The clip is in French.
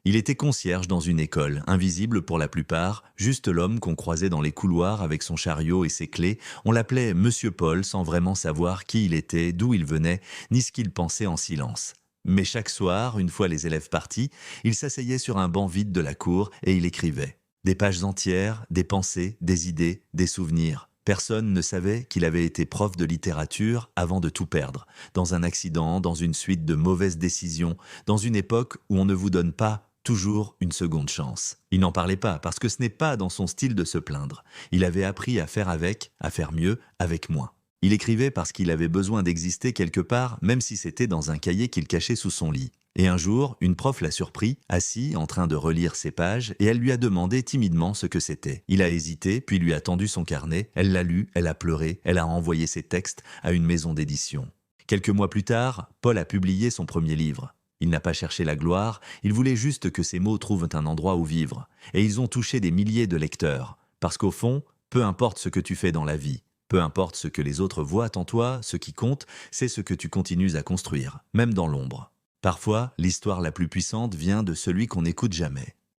Il était concierge dans une école, invisible pour la plupart, juste l'homme qu'on croisait dans les couloirs avec son chariot et ses clés. On l'appelait Monsieur Paul sans vraiment savoir qui il était, d'où il venait, ni ce qu'il pensait en silence. Mais chaque soir, une fois les élèves partis, il s'asseyait sur un banc vide de la cour et il écrivait. Des pages entières, des pensées, des idées, des souvenirs. Personne ne savait qu'il avait été prof de littérature avant de tout perdre, dans un accident, dans une suite de mauvaises décisions, dans une époque où on ne vous donne pas toujours une seconde chance. Il n'en parlait pas parce que ce n'est pas dans son style de se plaindre. Il avait appris à faire avec, à faire mieux, avec moins. Il écrivait parce qu'il avait besoin d'exister quelque part, même si c'était dans un cahier qu'il cachait sous son lit. Et un jour, une prof l'a surpris, assis, en train de relire ses pages, et elle lui a demandé timidement ce que c'était. Il a hésité, puis lui a tendu son carnet, elle l'a lu, elle a pleuré, elle a envoyé ses textes à une maison d'édition. Quelques mois plus tard, Paul a publié son premier livre. Il n'a pas cherché la gloire, il voulait juste que ses mots trouvent un endroit où vivre. Et ils ont touché des milliers de lecteurs. Parce qu'au fond, peu importe ce que tu fais dans la vie, peu importe ce que les autres voient en toi, ce qui compte, c'est ce que tu continues à construire, même dans l'ombre. Parfois, l'histoire la plus puissante vient de celui qu'on n'écoute jamais.